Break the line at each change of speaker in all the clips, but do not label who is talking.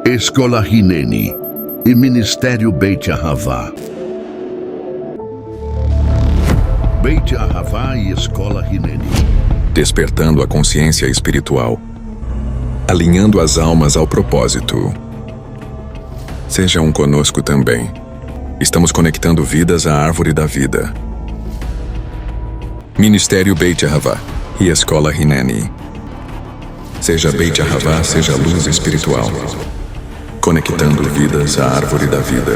Escola Hineni e Ministério Beit Ahavá. Beit Ahavá e Escola Hineni.
Despertando a consciência espiritual, alinhando as almas ao propósito. Sejam conosco também. Estamos conectando vidas à árvore da vida. Ministério Beit Ahavá e Escola Hineni. Seja Beit Ahavá, seja luz espiritual. Conectando vidas à árvore da vida.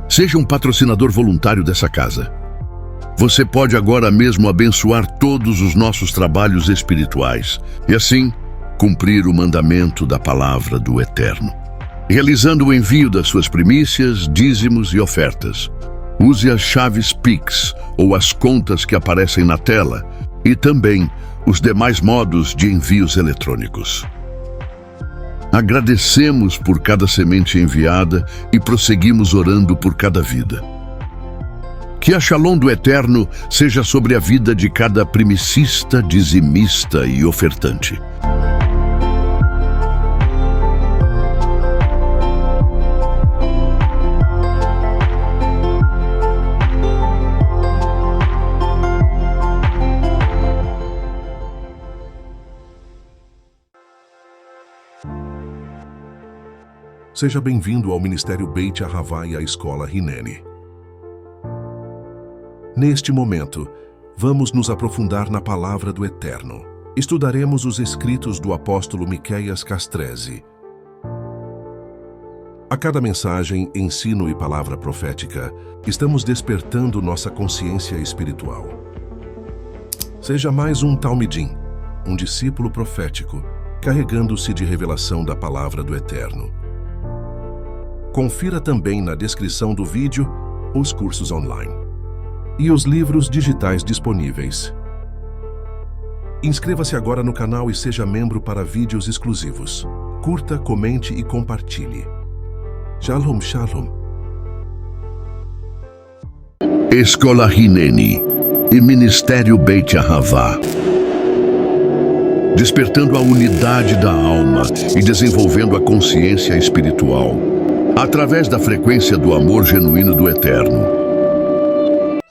Seja um patrocinador voluntário dessa casa. Você pode agora mesmo abençoar todos os nossos trabalhos espirituais e assim cumprir o mandamento da palavra do Eterno. Realizando o envio das suas primícias, dízimos e ofertas. Use as chaves Pix ou as contas que aparecem na tela e também os demais modos de envios eletrônicos. Agradecemos por cada semente enviada e prosseguimos orando por cada vida. Que a Shalom do Eterno seja sobre a vida de cada primicista, dizimista e ofertante. Seja bem-vindo ao Ministério Beit Ahavá e à Escola Hineni. Neste momento, vamos nos aprofundar na Palavra do Eterno. Estudaremos os escritos do apóstolo Miqueias Castrese. A cada mensagem, ensino e palavra profética, estamos despertando nossa consciência espiritual. Seja mais um Talmidim, um discípulo profético, carregando-se de revelação da Palavra do Eterno. Confira também na descrição do vídeo os cursos online e os livros digitais disponíveis. Inscreva-se agora no canal e seja membro para vídeos exclusivos. Curta, comente e compartilhe. Shalom, shalom. Escola Hineni e Ministério Beit Ahavá. Despertando a unidade da alma e desenvolvendo a consciência espiritual, através da frequência do amor genuíno do Eterno.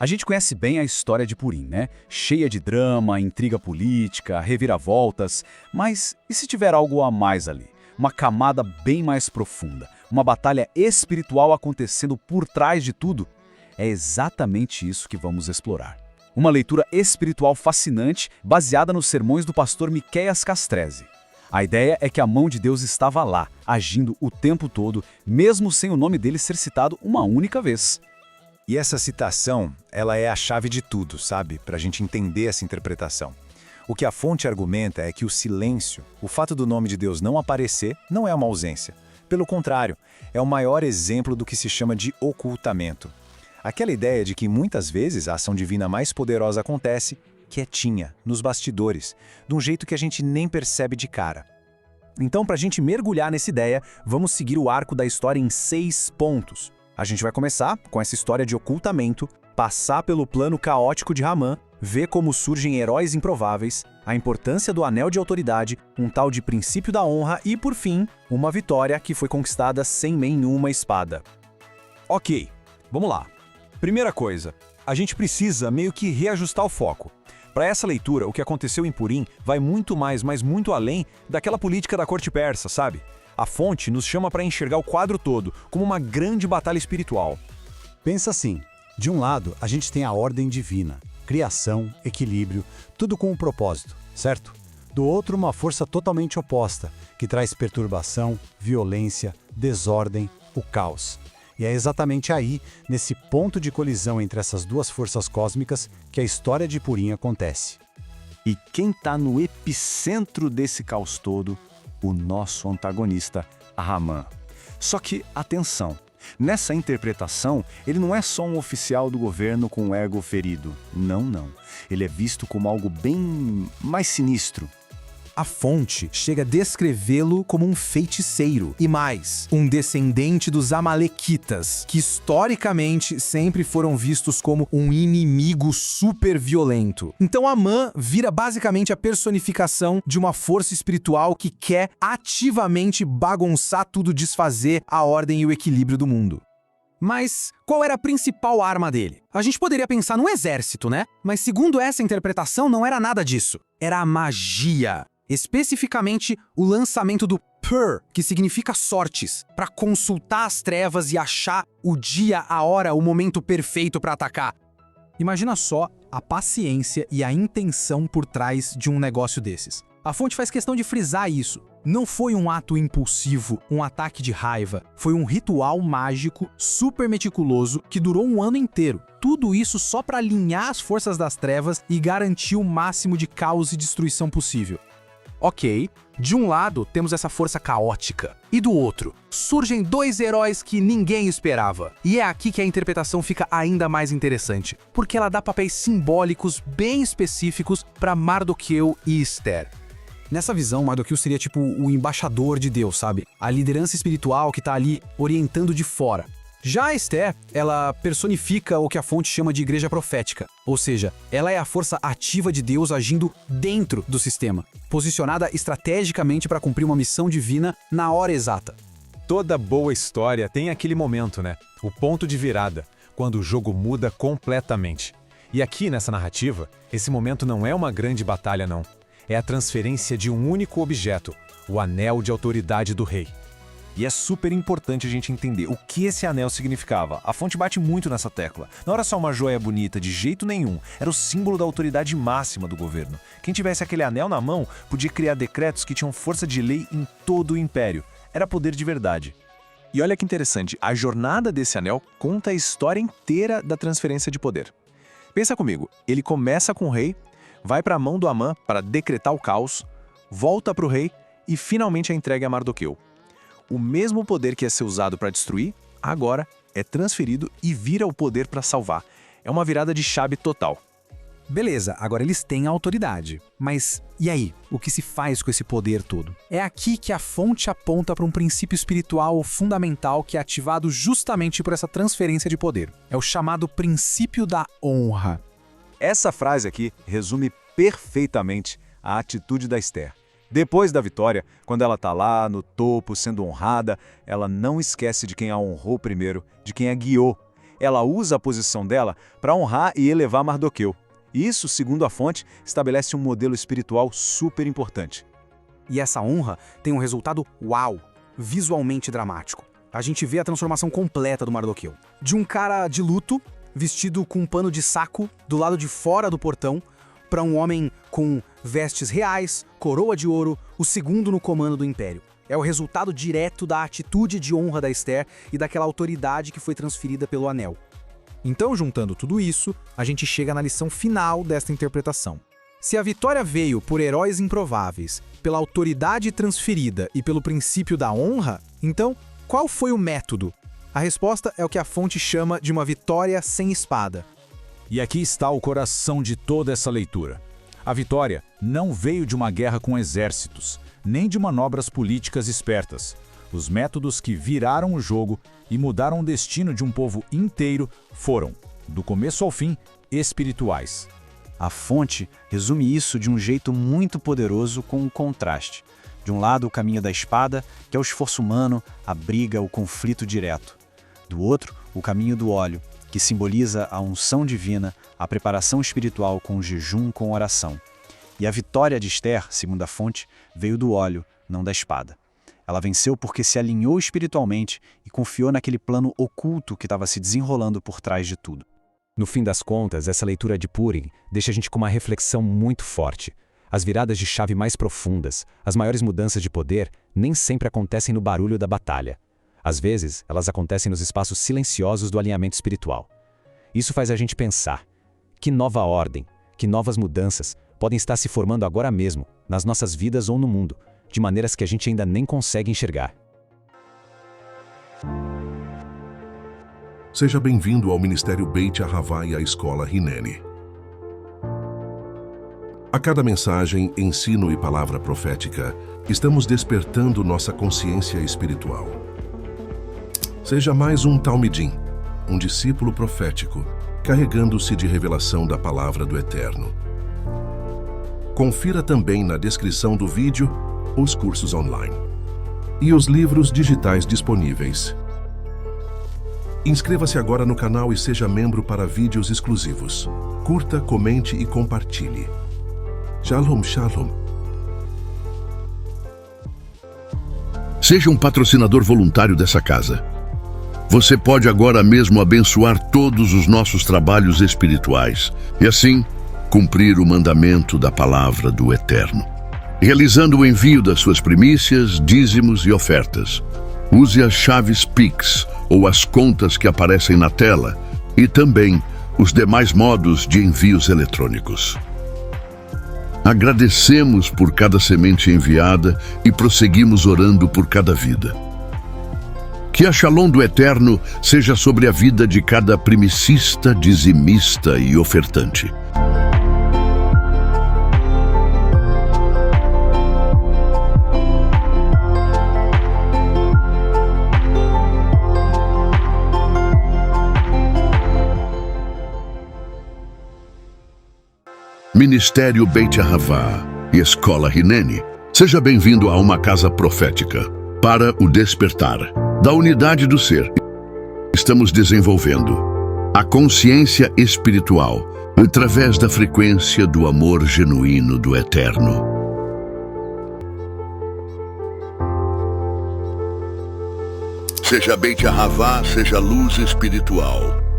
A gente conhece bem a história de Purim, né? Cheia de drama, intriga política, reviravoltas. Mas e se tiver algo a mais ali? Uma camada bem mais profunda. Uma batalha espiritual acontecendo por trás de tudo? É exatamente isso que vamos explorar. Uma leitura espiritual fascinante, baseada nos sermões do pastor Miqueias Castrese. A ideia é que a mão de Deus estava lá, agindo o tempo todo, mesmo sem o nome dele ser citado uma única vez.
E essa citação, ela é a chave de tudo, sabe? Para a gente entender essa interpretação. O que a fonte argumenta é que o silêncio, o fato do nome de Deus não aparecer, não é uma ausência. Pelo contrário, é o maior exemplo do que se chama de ocultamento. Aquela ideia de que muitas vezes a ação divina mais poderosa acontece quietinha, nos bastidores, de um jeito que a gente nem percebe de cara. Então, para a gente mergulhar nessa ideia, vamos seguir o arco da história em 6 pontos. A gente vai começar com essa história de ocultamento, passar pelo plano caótico de Ramã, ver como surgem heróis improváveis, a importância do anel de autoridade, um tal de princípio da honra e, por fim, uma vitória que foi conquistada sem nenhuma espada.
Ok, vamos lá. Primeira coisa, a gente precisa meio que reajustar o foco. Para essa leitura, o que aconteceu em Purim vai muito mais, mas muito além daquela política da corte persa, sabe? A fonte nos chama para enxergar o quadro todo como uma grande batalha espiritual.
Pensa assim, de um lado a gente tem a ordem divina, criação, equilíbrio, tudo com um propósito, certo? Do outro, uma força totalmente oposta, que traz perturbação, violência, desordem, o caos. E é exatamente aí, nesse ponto de colisão entre essas duas forças cósmicas, que a história de Purim acontece.
E quem está no epicentro desse caos todo? O nosso antagonista, Ramã. Só que, atenção, nessa interpretação, ele não é só um oficial do governo com o ego ferido. Não, não. Ele é visto como algo bem mais sinistro.
A fonte chega a descrevê-lo como um feiticeiro e mais, um descendente dos Amalequitas, que historicamente sempre foram vistos como um inimigo super violento. Então Amã vira basicamente a personificação de uma força espiritual que quer ativamente bagunçar tudo, desfazer a ordem e o equilíbrio do mundo. Mas qual era a principal arma dele? A gente poderia pensar num exército, né? Mas segundo essa interpretação, não era nada disso. Era a magia. Especificamente, o lançamento do Pur, que significa sortes, para consultar as trevas e achar o dia, a hora, o momento perfeito para atacar. Imagina só a paciência e a intenção por trás de um negócio desses. A fonte faz questão de frisar isso. Não foi um ato impulsivo, um ataque de raiva. Foi um ritual mágico, super meticuloso, que durou um ano inteiro. Tudo isso só para alinhar as forças das trevas e garantir o máximo de caos e destruição possível. Ok, de um lado temos essa força caótica, e do outro, surgem dois heróis que ninguém esperava. E é aqui que a interpretação fica ainda mais interessante, porque ela dá papéis simbólicos bem específicos para Mardoqueu e Esther. Nessa visão, Mardoqueu seria tipo o embaixador de Deus, sabe? A liderança espiritual que tá ali orientando de fora. Já a Esther, ela personifica o que a fonte chama de igreja profética, ou seja, ela é a força ativa de Deus agindo dentro do sistema, posicionada estrategicamente para cumprir uma missão divina na hora exata.
Toda boa história tem aquele momento, né? O ponto de virada, quando o jogo muda completamente. E aqui nessa narrativa, esse momento não é uma grande batalha, não. É a transferência de um único objeto, o anel de autoridade do rei. E é super importante a gente entender o que esse anel significava. A fonte bate muito nessa tecla. Não era só uma joia bonita, de jeito nenhum. Era o símbolo da autoridade máxima do governo. Quem tivesse aquele anel na mão podia criar decretos que tinham força de lei em todo o império. Era poder de verdade. E olha que interessante, a jornada desse anel conta a história inteira da transferência de poder. Pensa comigo, ele começa com o rei, vai para a mão do Amã para decretar o caos, volta para o rei e finalmente é entregue a Mardoqueu. O mesmo poder que ia ser usado para destruir, agora é transferido e vira o poder para salvar. É uma virada de chave total.
Beleza, agora eles têm a autoridade. Mas e aí? O que se faz com esse poder todo? É aqui que a fonte aponta para um princípio espiritual fundamental que é ativado justamente por essa transferência de poder. É o chamado princípio da honra.
Essa frase aqui resume perfeitamente a atitude da Esther. Depois da vitória, quando ela está lá no topo, sendo honrada, ela não esquece de quem a honrou primeiro, de quem a guiou. Ela usa a posição dela para honrar e elevar Mardoqueu. Isso, segundo a fonte, estabelece um modelo espiritual super importante.
E essa honra tem um resultado uau, visualmente dramático. A gente vê a transformação completa do Mardoqueu. De um cara de luto, vestido com um pano de saco do lado de fora do portão, para um homem com vestes reais, coroa de ouro, o segundo no comando do império. É o resultado direto da atitude de honra da Esther e daquela autoridade que foi transferida pelo anel. Então, juntando tudo isso, a gente chega na lição final desta interpretação. Se a vitória veio por heróis improváveis, pela autoridade transferida e pelo princípio da honra, então, qual foi o método? A resposta é o que a fonte chama de uma vitória sem espada.
E aqui está o coração de toda essa leitura. A vitória não veio de uma guerra com exércitos, nem de manobras políticas espertas. Os métodos que viraram o jogo e mudaram o destino de um povo inteiro foram, do começo ao fim, espirituais.
A fonte resume isso de um jeito muito poderoso com um contraste. De um lado, o caminho da espada, que é o esforço humano, a briga, o conflito direto. Do outro, o caminho do óleo, que simboliza a unção divina, a preparação espiritual com jejum, com oração. E a vitória de Esther, segundo a fonte, veio do óleo, não da espada. Ela venceu porque se alinhou espiritualmente e confiou naquele plano oculto que estava se desenrolando por trás de tudo.
No fim das contas, essa leitura de Purim deixa a gente com uma reflexão muito forte. As viradas de chave mais profundas, as maiores mudanças de poder, nem sempre acontecem no barulho da batalha. Às vezes, elas acontecem nos espaços silenciosos do alinhamento espiritual. Isso faz a gente pensar: que nova ordem, que novas mudanças podem estar se formando agora mesmo, nas nossas vidas ou no mundo, de maneiras que a gente ainda nem consegue enxergar.
Seja bem-vindo ao Ministério Beit Ahavá e à Escola Hineni.
A cada mensagem, ensino e palavra profética, estamos despertando nossa consciência espiritual. Seja mais um Talmidim, um discípulo profético, carregando-se de revelação da palavra do Eterno. Confira também na descrição do vídeo os cursos online e os livros digitais disponíveis. Inscreva-se agora no canal e seja membro para vídeos exclusivos. Curta, comente e compartilhe. Shalom, shalom.
Seja um patrocinador voluntário dessa casa. Você pode agora mesmo abençoar todos os nossos trabalhos espirituais e assim cumprir o mandamento da palavra do Eterno, realizando o envio das suas primícias, dízimos e ofertas. Use as chaves Pix ou as contas que aparecem na tela e também os demais modos de envios eletrônicos. Agradecemos por cada semente enviada e prosseguimos orando por cada vida. Que a Shalom do Eterno seja sobre a vida de cada primicista, dizimista e ofertante. Ministério Beit Ahavá e Escola Hineni. Seja bem-vindo a uma casa profética para o despertar da unidade do ser. Estamos desenvolvendo a consciência espiritual através da frequência do amor genuíno do Eterno. Seja Beit Ahavá, seja luz espiritual.